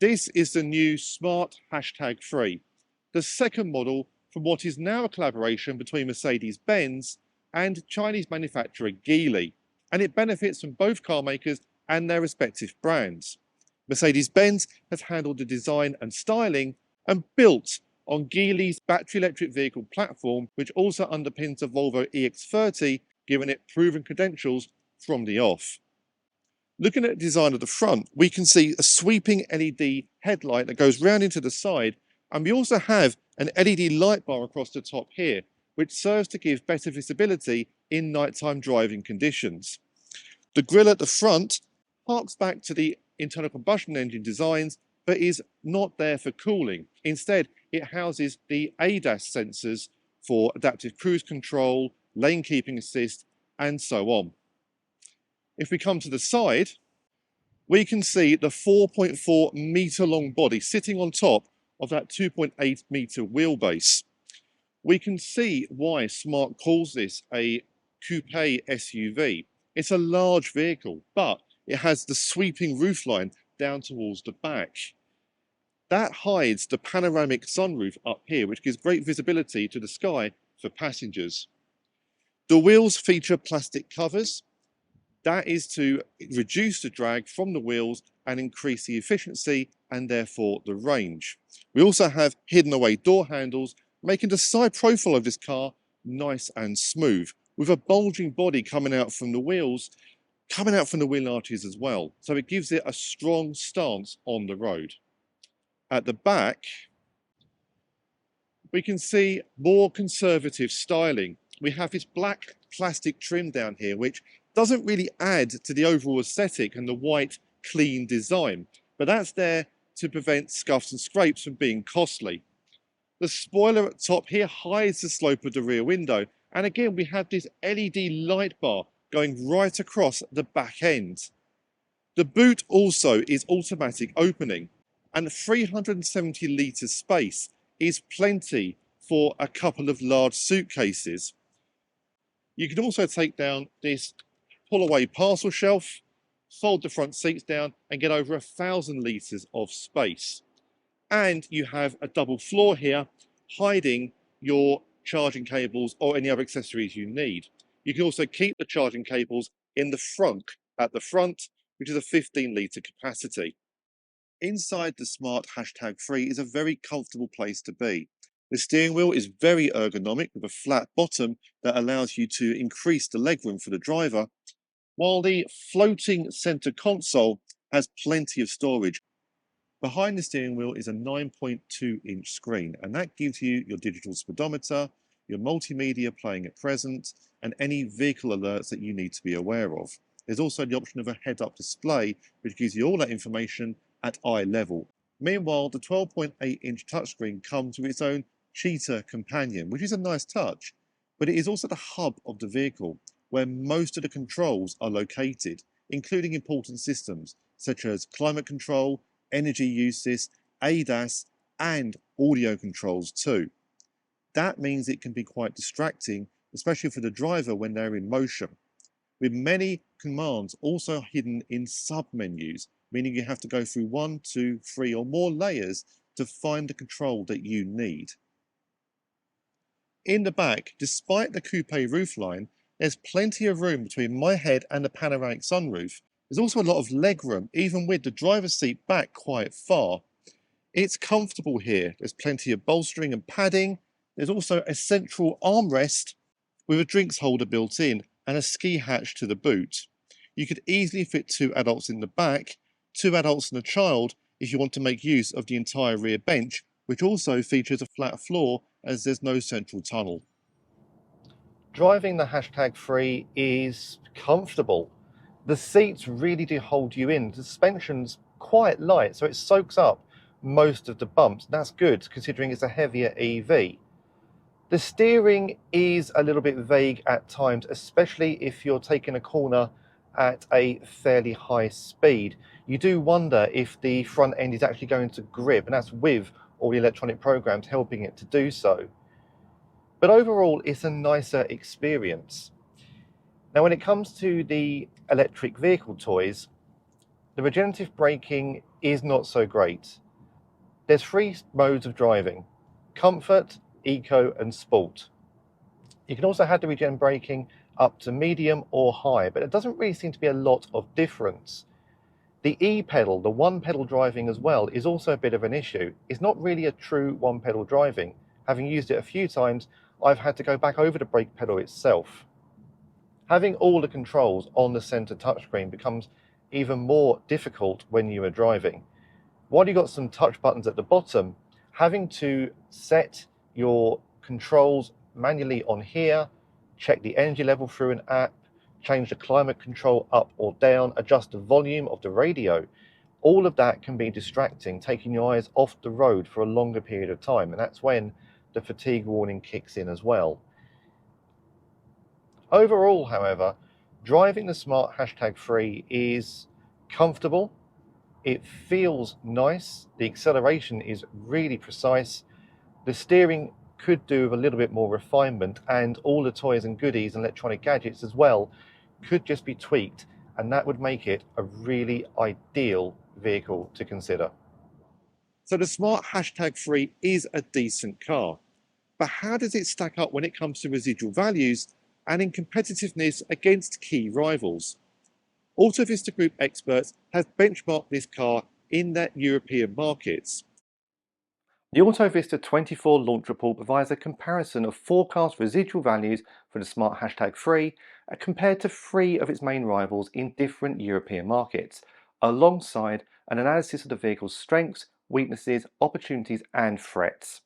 This is the new Smart #3, the second model from what is now a collaboration between Mercedes-Benz and Chinese manufacturer Geely, and it benefits from both car makers and their respective brands. Mercedes-Benz has handled the design and styling and built on Geely's battery electric vehicle platform, which also underpins the Volvo EX30, giving it proven credentials from the off. Looking at the design of the front, we can see a sweeping LED headlight that goes round into the side, and we also have an LED light bar across the top here, which serves to give better visibility in nighttime driving conditions. The grille at the front harks back to the internal combustion engine designs, but is not there for cooling. Instead, it houses the ADAS sensors for adaptive cruise control, lane keeping assist, and so on. If we come to the side, we can see the 4.4 metre long body sitting on top of that 2.8 metre wheelbase. We can see why Smart calls this a coupe SUV. It's a large vehicle, but it has the sweeping roofline down towards the back. That hides the panoramic sunroof up here, which gives great visibility to the sky for passengers. The wheels feature plastic covers. That is to reduce the drag from the wheels and increase the efficiency and therefore the range. We also have hidden away door handles, making the side profile of this car nice and smooth, with a bulging body coming out from the wheels, coming out from the wheel arches as well. So it gives it a strong stance on the road. At the back, we can see more conservative styling. We have this black plastic trim down here, which doesn't really add to the overall aesthetic and the white, clean design, but that's there to prevent scuffs and scrapes from being costly. The spoiler at top here hides the slope of the rear window, and again we have this LED light bar going right across the back end. The boot also is automatic opening, and 370 litres space is plenty for a couple of large suitcases. You can also take down this pull-away parcel shelf, fold the front seats down and get over 1,000 litres of space. And you have a double floor here, hiding your charging cables or any other accessories you need. You can also keep the charging cables in the front, at the front, which is a 15-litre capacity. Inside the Smart #3 is a very comfortable place to be. The steering wheel is very ergonomic with a flat bottom that allows you to increase the legroom for the driver, while the floating centre console has plenty of storage. Behind the steering wheel is a 9.2-inch screen, and that gives you your digital speedometer, your multimedia playing at present, and any vehicle alerts that you need to be aware of. There's also the option of a head-up display, which gives you all that information at eye level. Meanwhile, the 12.8-inch touchscreen comes with its own cheetah companion, which is a nice touch, but it is also the hub of the vehicle, where most of the controls are located, including important systems such as climate control, energy usage, ADAS, and audio controls too. That means it can be quite distracting, especially for the driver when they're in motion, with many commands also hidden in sub-menus, meaning you have to go through 1, 2, 3 or more layers to find the control that you need. In the back, despite the coupe roofline, there's plenty of room between my head and the panoramic sunroof. There's also a lot of leg room, even with the driver's seat back quite far. It's comfortable here. There's plenty of bolstering and padding. There's also a central armrest with a drinks holder built in and a ski hatch to the boot. You could easily fit 2 adults in the back, 2 adults and a child if you want to make use of the entire rear bench, which also features a flat floor as there's no central tunnel. Driving the #3 is comfortable. The seats really do hold you in. The suspension's quite light, so it soaks up most of the bumps. That's good considering it's a heavier EV. The steering is a little bit vague at times, especially if you're taking a corner at a fairly high speed. You do wonder if the front end is actually going to grip, and that's with all the electronic programs helping it to do so. But overall, it's a nicer experience. Now, when it comes to the electric vehicle toys, the regenerative braking is not so great. There's three modes of driving: comfort, eco and sport. You can also have the regen braking up to medium or high, but it doesn't really seem to be a lot of difference. The E-pedal, the one pedal driving as well, is also a bit of an issue. It's not really a true one pedal driving. Having used it a few times, I've had to go back over the brake pedal itself. Having all the controls on the center touchscreen becomes even more difficult when you are driving. While you've got some touch buttons at the bottom, having to set your controls manually on here, check the energy level through an app, change the climate control up or down, adjust the volume of the radio, all of that can be distracting, taking your eyes off the road for a longer period of time, and that's when the fatigue warning kicks in as well. Overall, however, driving the Smart #3 is comfortable. It feels nice. The acceleration is really precise. The steering could do with a little bit more refinement, and all the toys and goodies and electronic gadgets as well could just be tweaked, and that would make it a really ideal vehicle to consider. So the Smart #3 is a decent car, but how does it stack up when it comes to residual values and in competitiveness against key rivals? Autovista Group experts have benchmarked this car in their European markets. The Autovista 24 launch report provides a comparison of forecast residual values for the Smart #3 compared to three of its main rivals in different European markets, alongside an analysis of the vehicle's strengths, weaknesses, opportunities and threats.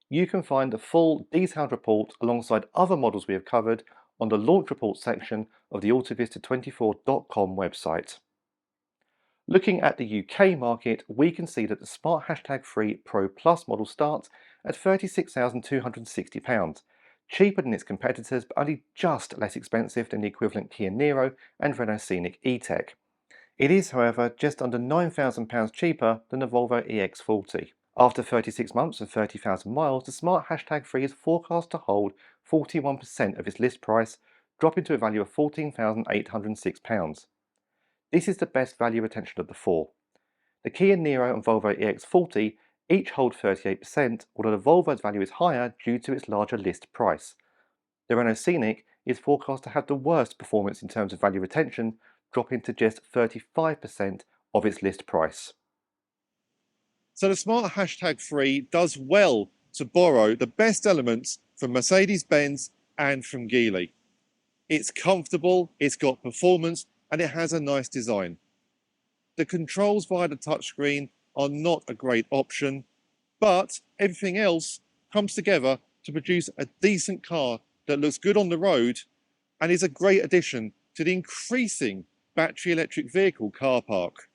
You can find the full detailed report alongside other models we have covered on the launch report section of the autovista24.com website. Looking at the UK market, we can see that the Smart #3 Pro Plus model starts at £36,260, cheaper than its competitors but only just less expensive than the equivalent Kia Niro and Renault Scenic E-Tech. It is, however, just under £9,000 cheaper than the Volvo EX40. After 36 months and 30,000 miles, the Smart #3 is forecast to hold 41% of its list price, dropping to a value of £14,806. This is the best value retention of the four. The Kia Niro and Volvo EX40 each hold 38%, although the Volvo's value is higher due to its larger list price. The Renault Scenic is forecast to have the worst performance in terms of value retention, dropping to just 35% of its list price. So the Smart #3 does well to borrow the best elements from Mercedes-Benz and from Geely. It's comfortable, it's got performance, and it has a nice design. The controls via the touchscreen are not a great option, but everything else comes together to produce a decent car that looks good on the road and is a great addition to the increasing battery electric vehicle car park.